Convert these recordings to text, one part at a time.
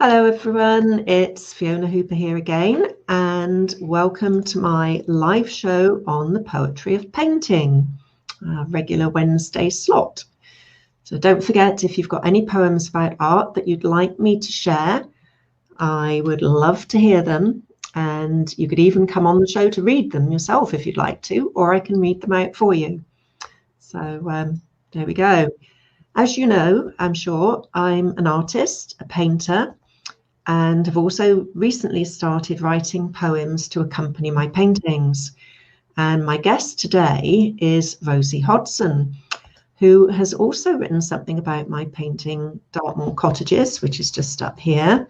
Hello everyone, it's Fiona Hooper here again, and welcome to my live show on the poetry of painting, a regular Wednesday slot. So don't forget, if you've got any poems about art that you'd like me to share, I would love to hear them, and you could even come on the show to read them yourself if you'd like to, or I can read them out for you. So there we go. As you know, I'm sure, I'm an artist, a painter, and have also recently started writing poems to accompany my paintings. And my guest today is Rosie Hodson, who has also written something about my painting Dartmoor Cottages, which is just up here.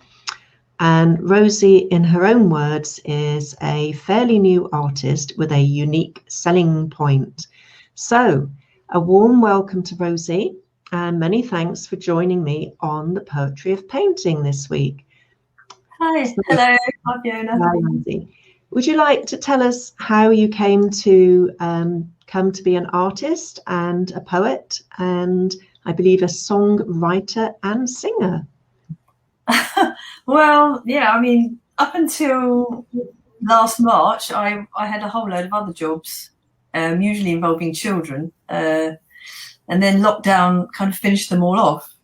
And Rosie, in her own words, is a fairly new artist with a unique selling point. So a warm welcome to Rosie, and many thanks for joining me on the Poetry of Painting this week. Hi, hello, I'm Fiona. Hi, Rosie. Would you like to tell us how you came to come to be an artist and a poet, and I believe a songwriter and singer? Well, yeah, I mean, up until last March, I had a whole load of other jobs, usually involving children, and then lockdown kind of finished them all off.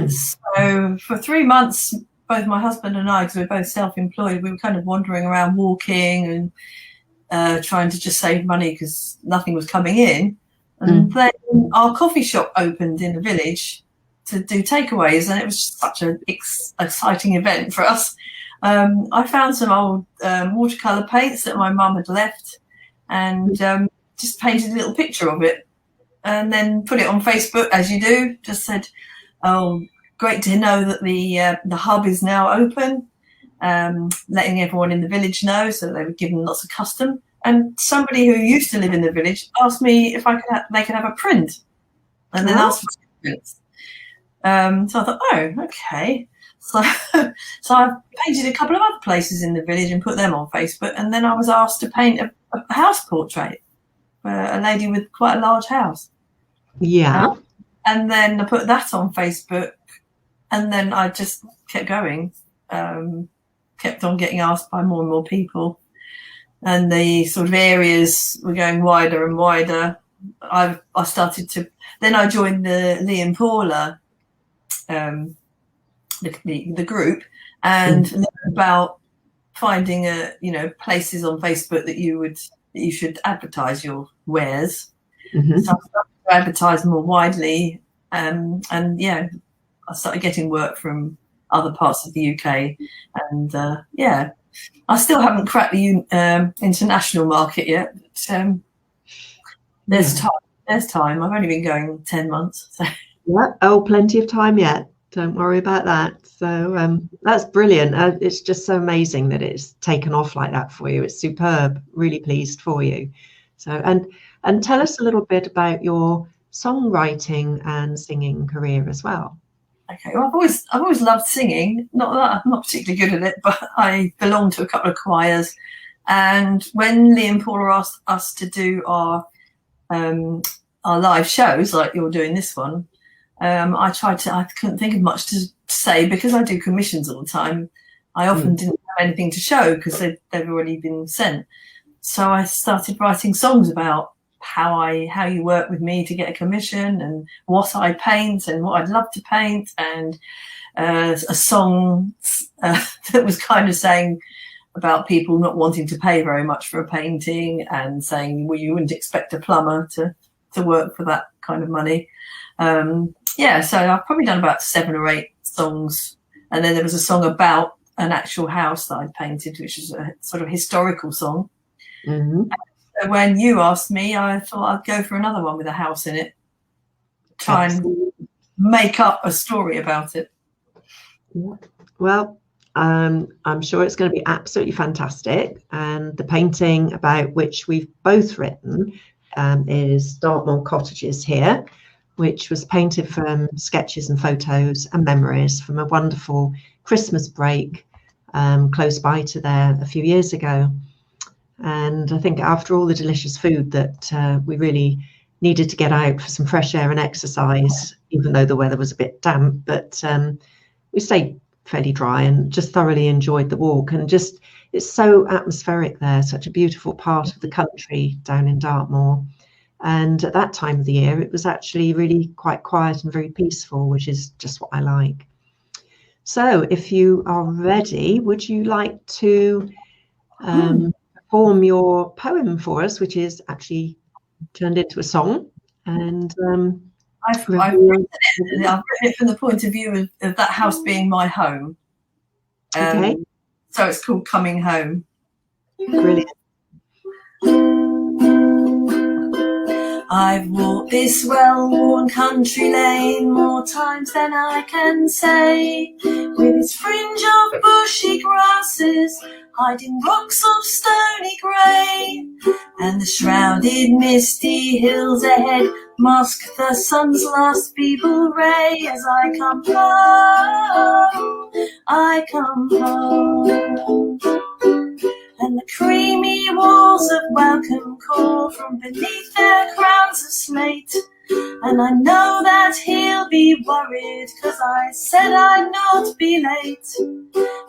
So for 3 months, both my husband and I, because we're both self-employed, we were kind of wandering around walking and trying to just save money because nothing was coming in. And then our coffee shop opened in the village to do takeaways, and it was just such an exciting event for us. I found some old watercolor paints that my mum had left and just painted a little picture of it and then put it on Facebook, as you do. Just said, oh, great to know that the hub is now open, letting everyone in the village know, so they were given lots of custom. And somebody who used to live in the village asked me if they could have a print, and then asked for 2 prints. So I thought, oh, okay. So I painted a couple of other places in the village and put them on Facebook, and then I was asked to paint a house portrait for a lady with quite a large house. Yeah. And then I put that on Facebook. And then I just kept going, kept on getting asked by more and more people. And the sort of areas were going wider and wider. I started to, then I joined the Lee and Paula, the group, and learned about finding places on Facebook that you should advertise your wares. So I started to advertise more widely, and yeah, I started getting work from other parts of the UK, and I still haven't cracked the international market yet. But, there's time. There's time. I've only been going 10 months. So. Yeah. Oh, plenty of time yet. Don't worry about that. So that's brilliant. It's just so amazing that it's taken off like that for you. It's superb. Really pleased for you. So and tell us a little bit about your songwriting and singing career as well. Okay, well, I've always loved singing. Not that I'm not particularly good at it, but I belong to a couple of choirs. And when Lee and Paula asked us to do our live shows, like you're doing this one, I couldn't think of much to say because I do commissions all the time. I often didn't have anything to show because they've already been sent. So I started writing songs about how you work with me to get a commission and what I paint and what I'd love to paint, and a song that was kind of saying about people not wanting to pay very much for a painting and saying, well, you wouldn't expect a plumber to work for that kind of money. So I've probably done about 7 or 8 songs, and then there was a song about an actual house that I painted, which is a sort of historical song. So when you asked me, I thought I'd go for another one with a house in it, try and make up a story about it. Well, I'm sure it's going to be absolutely fantastic. And the painting about which we've both written is Dartmoor Cottages here, which was painted from sketches and photos and memories from a wonderful Christmas break close by to there a few years ago. And I think after all the delicious food that we really needed to get out for some fresh air and exercise, even though the weather was a bit damp, but we stayed fairly dry, and just thoroughly enjoyed the walk. And just, it's so atmospheric there, such a beautiful part of the country down in Dartmoor. And at that time of the year, it was actually really quite quiet and very peaceful, which is just what I like. So if you are ready, would you like to perform your poem for us, which is actually turned into a song? And I've written it from the point of view of that house being my home. Okay. So it's called Coming Home. Brilliant. I've walked this well-worn country lane more times than I can say, with its fringe of bushy grasses hiding rocks of stony grey, and the shrouded misty hills ahead mask the sun's last feeble ray. As I come home, and the creamy walls of welcome call from beneath their crowns of slate. And I know that he'll be worried, 'cause I said I'd not be late.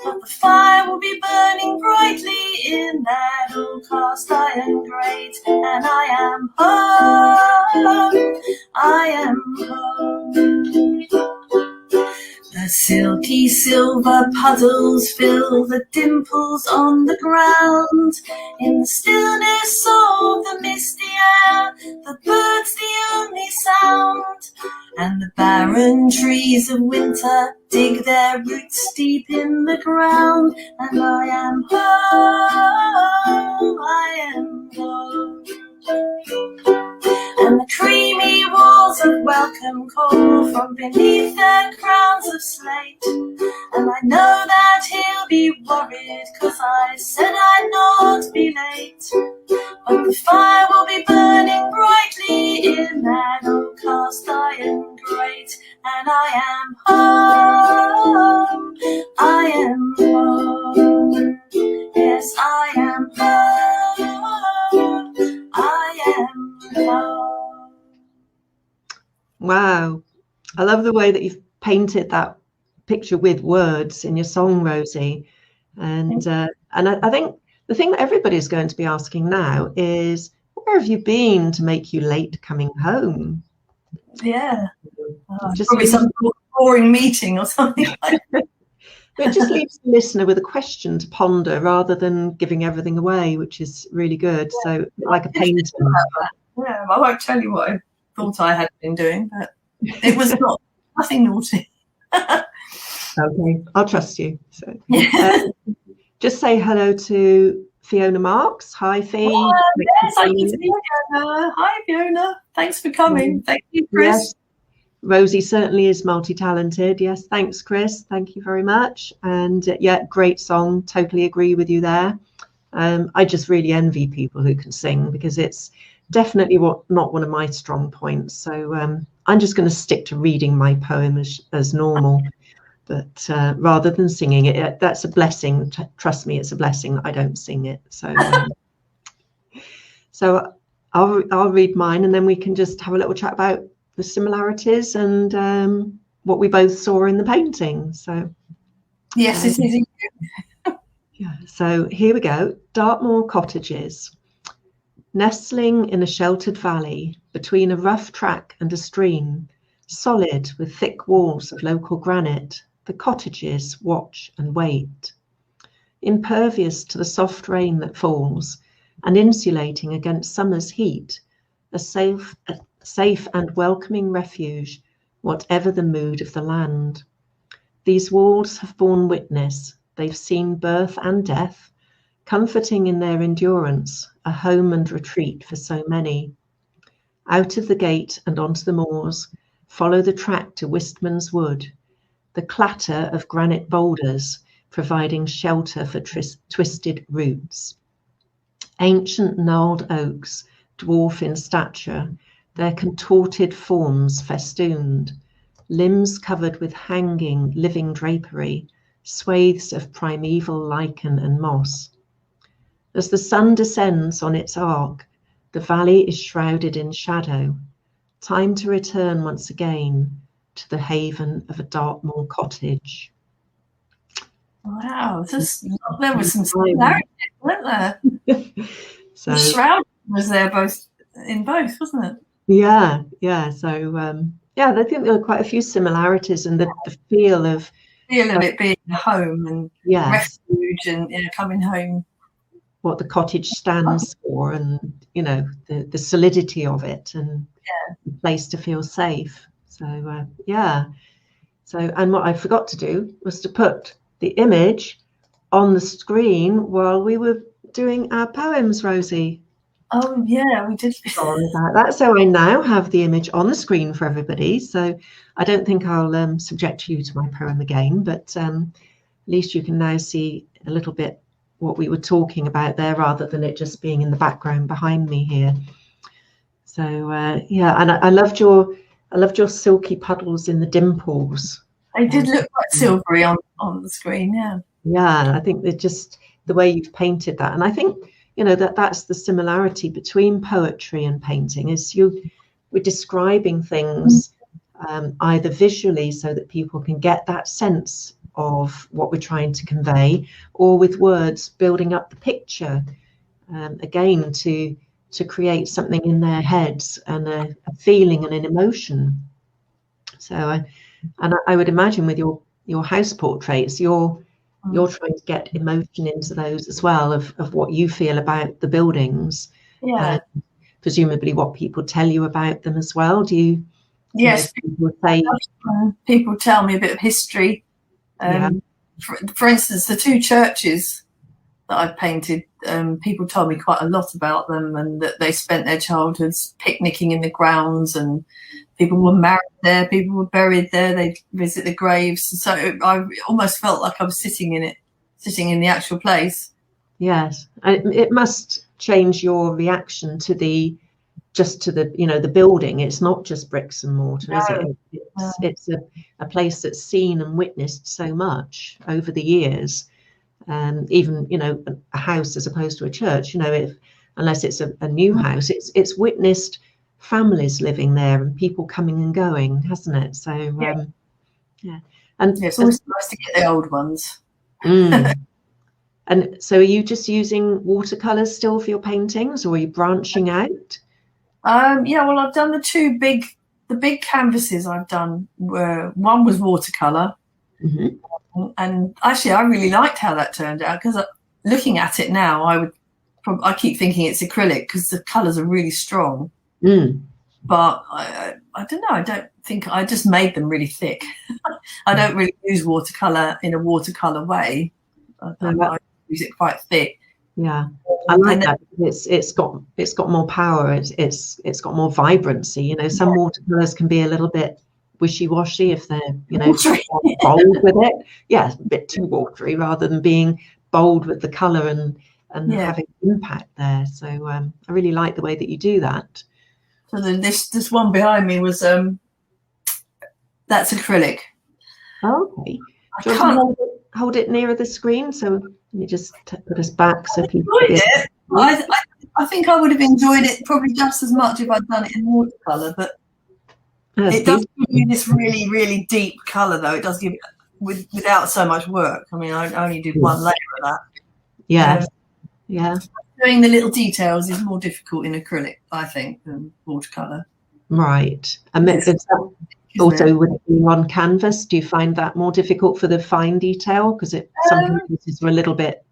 But the fire will be burning brightly in that old cast iron grate. And I am home, I am home. The silky silver puddles fill the dimples on the ground. In the stillness of the misty air, the birds the only sound. And the barren trees of winter dig their roots deep in the ground. And I am home, I am home. And the creamy walls of welcome call from beneath their crowns of slate. And I know that he'll be worried, 'cause I said I'd not be late. But the fire will be burning brightly in that old cast iron grate. And I am home, I am home. Yes, I am home, I am home. Wow, I love the way that you've painted that picture with words in your song, Rosie. And I think the thing that everybody's going to be asking now is, where have you been to make you late coming home? Yeah, probably some boring meeting or something like that. But it just leaves the listener with a question to ponder rather than giving everything away, which is really good. Yeah. So like a painting. Yeah, I won't tell you what I thought I had been doing, but it was nothing naughty. Okay, I'll trust you. So just say hello to Fiona Marks. Hi, Fee. Yes, I can see Fiona. Hi, Fiona. Thanks for coming. Thank you, Chris. Yes. Rosie certainly is multi-talented. Yes, thanks, Chris. Thank you very much. And yeah, great song. Totally agree with you there. I just really envy people who can sing, because it's definitely not one of my strong points. So I'm just going to stick to reading my poem as normal. But rather than singing it, that's a blessing. Trust me, it's a blessing that I don't sing it. So so I'll read mine, and then we can just have a little chat about the similarities and what we both saw in the painting. So yes, it is. Yeah. So here we go. Dartmoor Cottages. Nestling in a sheltered valley between a rough track and a stream, solid with thick walls of local granite, the cottages watch and wait. Impervious to the soft rain that falls and insulating against summer's heat, a safe and welcoming refuge, whatever the mood of the land. These walls have borne witness. They've seen birth and death, comforting in their endurance, a home and retreat for so many. Out of the gate and onto the moors, follow the track to Wistman's Wood, the clatter of granite boulders providing shelter for twisted roots. Ancient gnarled oaks, dwarf in stature, their contorted forms festooned, limbs covered with hanging, living drapery, swathes of primeval lichen and moss. As the sun descends on its arc, the valley is shrouded in shadow. Time to return once again to the haven of a Dartmoor cottage. Wow, there was some similarities, weren't there? So the shroud was there in both, wasn't it? Yeah. So yeah, I think there are quite a few similarities, and the feel of it being a home and refuge and coming home. What the cottage stands for, and the solidity of it, and the place to feel safe. So So, and what I forgot to do was to put the image on the screen while we were doing our poems, Rosie. Oh yeah, we did. Sorry about that. So I now have the image on the screen for everybody. So I don't think I'll subject you to my poem again, but at least you can now see a little bit what we were talking about there, rather than it just being in the background behind me here. So yeah, and I loved your silky puddles in the dimples. They did look quite silvery on the screen, yeah. Yeah, I think they're just the way you've painted that. And I think, that's the similarity between poetry and painting, is we're describing things either visually so that people can get that sense of what we're trying to convey, or with words building up the picture, again, to create something in their heads, and a feeling and an emotion. So I would imagine with your house portraits, you're trying to get emotion into those as well, of what you feel about the buildings. Yeah. Presumably what people tell you about them as well. Do you? Yes. People tell me a bit of history. For instance, the two churches that I've painted, people told me quite a lot about them, and that they spent their childhoods picnicking in the grounds, and people were married there, people were buried there, they'd visit the graves. So I almost felt like I was sitting in the actual place. Yes, it must change your reaction to the building. It's not just bricks and mortar, is it? It's a place that's seen and witnessed so much over the years. Even a house as opposed to a church, unless it's a new house, it's witnessed families living there and people coming and going, hasn't it? So and it's always nice to get the old ones. And so are you just using watercolors still for your paintings, or are you branching out? Well, I've done the big canvases I've done, where one was watercolor. And actually, I really liked how that turned out, because looking at it now, I keep thinking it's acrylic because the colours are really strong. But I don't know. I don't think I just made them really thick. I don't really use watercolor in a watercolor way. I use it quite thick. Yeah, I like that. It's got more power. It's got more vibrancy. Some watercolors can be a little bit wishy-washy if they're bold with it. Yeah, a bit too watery, rather than being bold with the color and having impact there. So I really like the way that you do that. So then this one behind me was that's acrylic. Okay. Do you want to hold it nearer the screen, so you just put us back so people can see it. I think I would have enjoyed it probably just as much if I'd done it in watercolor, but it does give you this really, really deep color, though. It does give without so much work. I mean, I only did one layer of that. Yeah. Doing the little details is more difficult in acrylic, I think, than watercolor. Right. And also, with it being on canvas, do you find that more difficult for the fine detail, because some pieces are a little bit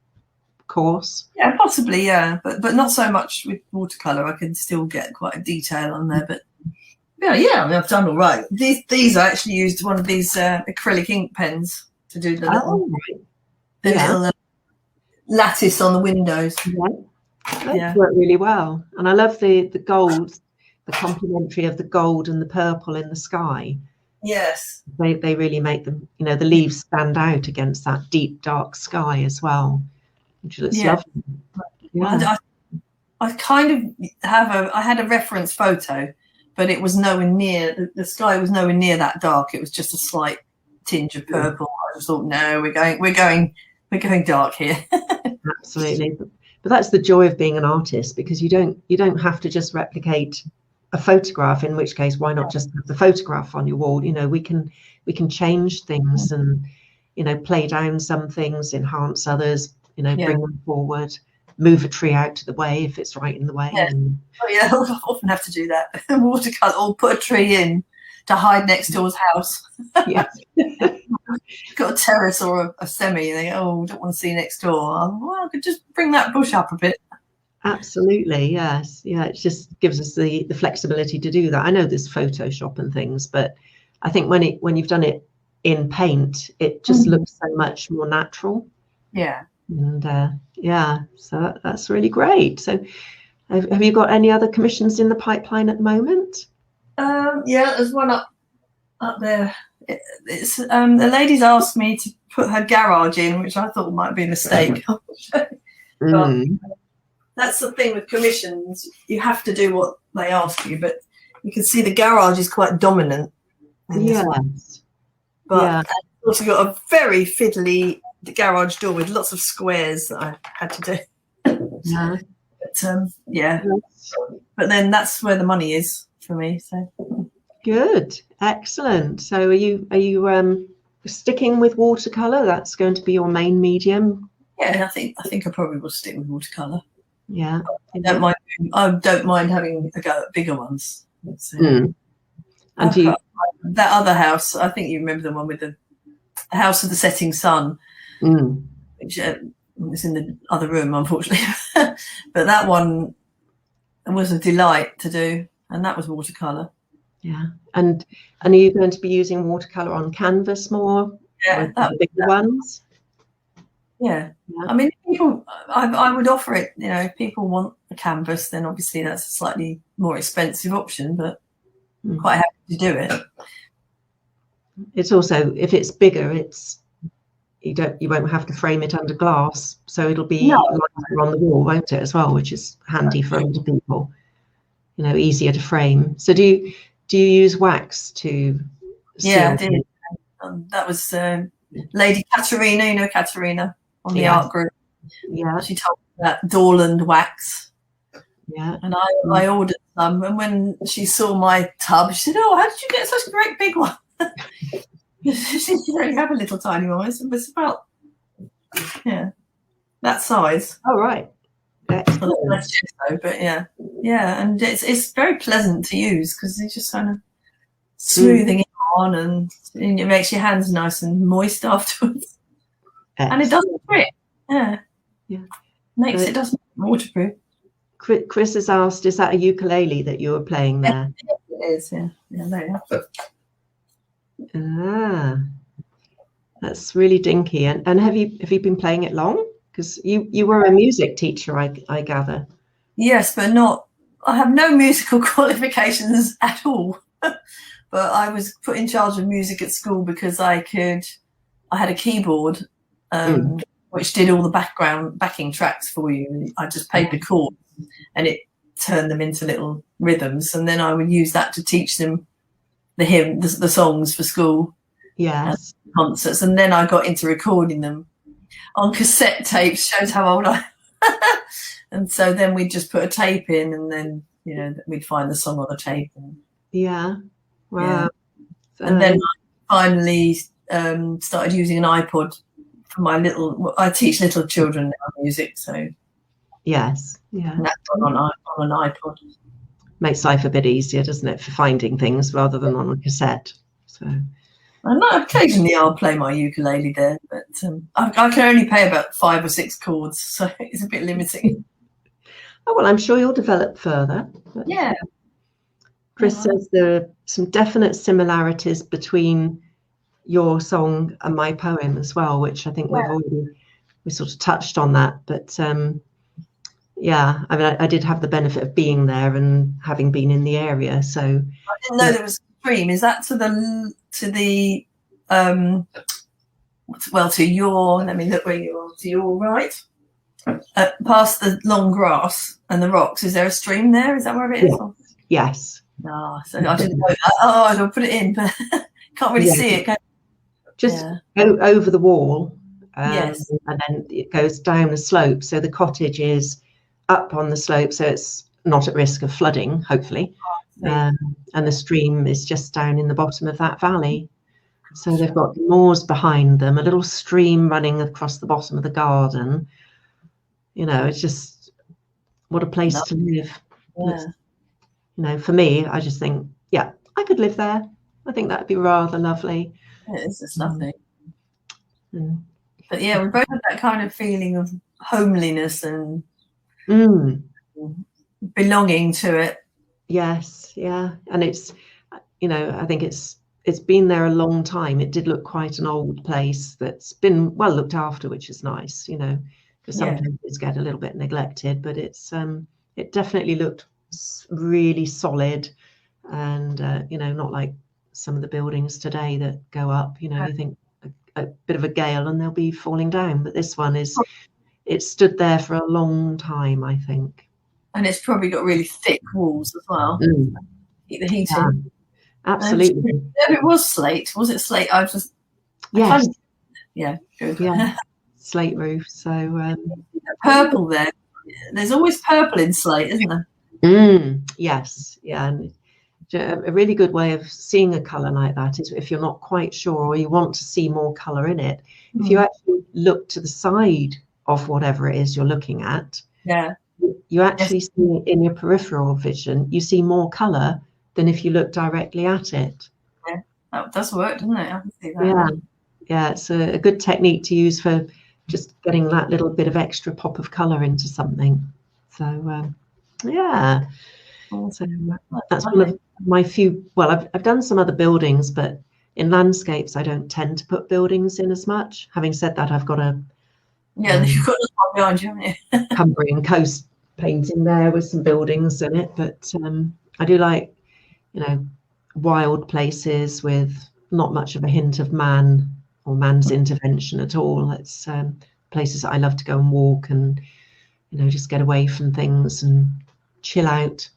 coarse? Yeah, possibly. Yeah, but not so much with watercolor. I can still get quite a detail on there, but. Yeah, I mean, I've done all right. These I actually used one of these acrylic ink pens to do the little lattice on the windows. That worked really well. And I love the gold, the complementary of the gold and the purple in the sky. Yes. They really make them, the leaves stand out against that deep, dark sky as well, which looks lovely. Yeah. I kind of I had a reference photo, but it was nowhere near, the sky was nowhere near that dark. It was just a slight tinge of purple. I just thought, no, we're going dark here. Absolutely. But that's the joy of being an artist, because you don't have to just replicate a photograph, in which case why not just have the photograph on your wall? We can change things, and you know, play down some things, enhance others, you know, Yeah. bring them forward, move a tree out to the way if it's right in the way. Yeah. And Oh yeah, I often have to do that. Watercolor, or put a tree in to hide next door's house. yes. Got a terrace or a semi, and they go, oh, don't want to see next door. Well, I could just bring that bush up a bit. Absolutely, yes. Yeah, it just gives us the flexibility to do that. I know there's Photoshop and things, but I think when you've done it in paint, it just looks so much more natural. Yeah. And yeah, so that's really great. So have you got any other commissions in the pipeline at the moment? Yeah, there's one up there. It's the lady's asked me to put her garage in, which I thought might be a mistake. But that's the thing with commissions. You have to do what they ask you, but you can see the garage is quite dominant. Yes. But yeah. I've also got a very fiddly garage door with lots of squares that I had to do. Yeah. But yeah. Yes. But then that's where the money is for me. So good, excellent. So are you sticking with watercolor? That's going to be your main medium. Yeah, I think I probably will stick with watercolor. Yeah. I don't mind having a go at bigger ones. And that other house, I think you remember the one with the house of the setting sun, which was in the other room, unfortunately. But that one was a delight to do, and that was watercolor. Yeah. And are you going to be using watercolor on canvas more? Yeah, the bigger ones. Yeah. I mean, I would offer it, you know, if people want a canvas, then obviously that's a slightly more expensive option, but I'm quite happy to do it. It's also, if it's bigger, you won't have to frame it under glass, so it'll be lighter on the wall, won't it, as well, which is handy for older people, you know, easier to frame. So do you use wax to seal? Yeah, I did. That was Lady Katerina, you know Katerina on the art group. Yeah, she told me that Dorland wax. Yeah, and I ordered some, and when she saw my tub, she said, "Oh, how did you get such a great big one?" She didn't really have a little tiny one. It was about that size. Oh right. But yeah, and it's very pleasant to use because it's just kind of smoothing it on, and it makes your hands nice and moist afterwards. And it doesn't drip. Yeah. Makes it doesn't waterproof. Chris has asked, is that a ukulele that you were playing there? Yes, it is. Yeah, there you are. That's really dinky. And have you been playing it long? Because you were a music teacher, I gather. Yes, but not. I have no musical qualifications at all. But I was put in charge of music at school because I had a keyboard which did all the backing tracks for you. I just played the chords and it turned them into little rhythms, and then I would use that to teach them the songs for school. Yes. Concerts, and then I got into recording them on cassette tapes. Shows how old I am. And so then we'd just put a tape in, and then we'd find the song on the tape. Wow. And then I finally started using an iPod for I teach little children now music, so yes, and that's on an iPod. Makes life a bit easier, doesn't it, for finding things rather than on a cassette. So. And occasionally I'll play my ukulele there, but I can only play about 5 or 6 chords, so it's a bit limiting. Oh, well, I'm sure you'll develop further. Yeah. Chris says there are some definite similarities between your song and my poem as well, which I think we sort of touched on that. But I mean, I did have the benefit of being there and having been in the area. So I didn't know there was a stream. Is that to your, let me look where you are, to your right, past the long grass and the rocks? Is there a stream there? Is that where it is? Yes. No, so I didn't know that. I'll put it in, but can't really see it. Just over the wall, and then it goes down the slope. So the cottage is up on the slope, so it's not at risk of flooding, hopefully. And the stream is just down in the bottom of that valley. So they've got the moors behind them, a little stream running across the bottom of the garden. You know, it's just, what a place to live. Yeah. You know, for me, I just think, yeah, I could live there. I think that'd be rather lovely. It is, it's lovely. Mm. But yeah, we both have that kind of feeling of homeliness and belonging to it. Yes, yeah. And it's, you know, I think it's been there a long time. It did look quite an old place that's been well looked after, which is nice, you know, because some places get a little bit neglected, but it's it definitely looked really solid, and you know, not like some of the buildings today that go up, you know, you think a bit of a gale and they'll be falling down, but this one is, it stood there for a long time, I think. And it's probably got really thick walls as well. Keep the heat in. Absolutely. If it was slate, was it slate? I was just yeah, good. Yeah, slate roof. So purple there. There's always purple in slate, isn't there? Yes, yeah. And a really good way of seeing a colour like that is if you're not quite sure or you want to see more colour in it, if you actually look to the side of whatever it is you're looking at, you actually see in your peripheral vision, you see more colour than if you look directly at it. Yeah, that does work, doesn't it? I can see that. Yeah, it's a good technique to use for just getting that little bit of extra pop of colour into something. So yeah, so that's one of my few. Well, I've done some other buildings, but in landscapes I don't tend to put buildings in as much. Having said that, I've got a you've got this one behind you, haven't you? Cumbrian coast painting there with some buildings in it, but I do like, you know, wild places with not much of a hint of man or man's intervention at all. It's places that I love to go and walk and, you know, just get away from things and chill out,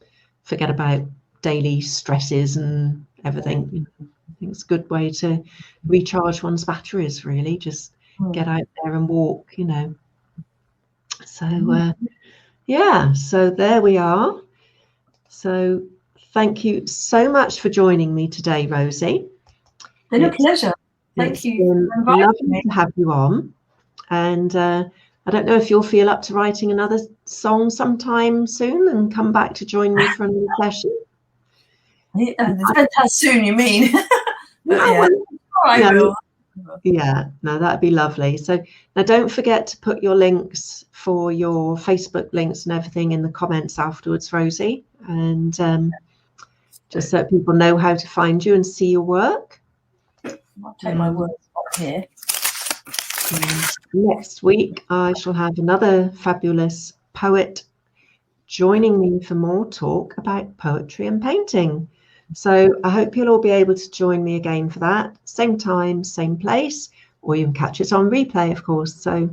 forget about daily stresses and everything. You know, I think it's a good way to recharge one's batteries, really, just get out there and walk, you know. So yeah, so there we are. So thank you so much for joining me today, Rosie. It's a pleasure. Thank you. It's been lovely to have you on. And I don't know if you'll feel up to writing another song sometime soon and come back to join me for another session. It depends how soon you mean. Yeah, no, that'd be lovely. So now don't forget to put your links for your Facebook links and everything in the comments afterwards, Rosie, and just so people know how to find you and see your work. I'll take my work up here. Next week I shall have another fabulous poet joining me for more talk about poetry and painting. So I hope you'll all be able to join me again for that. Same time, same place, or you can catch it on replay, of course. So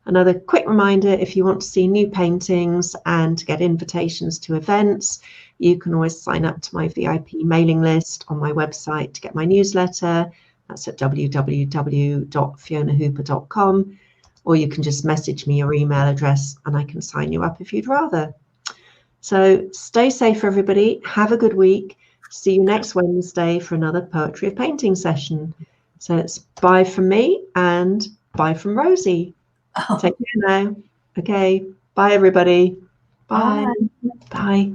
another quick reminder, if you want to see new paintings and to get invitations to events, you can always sign up to my VIP mailing list on my website to get my newsletter. That's at www.fionahooper.com, or you can just message me your email address and I can sign you up if you'd rather. So stay safe, everybody. Have a good week. See you next Wednesday for another Poetry of Painting session. So it's bye from me and bye from Rosie. Take care now. Okay. Bye, everybody. Bye. Bye.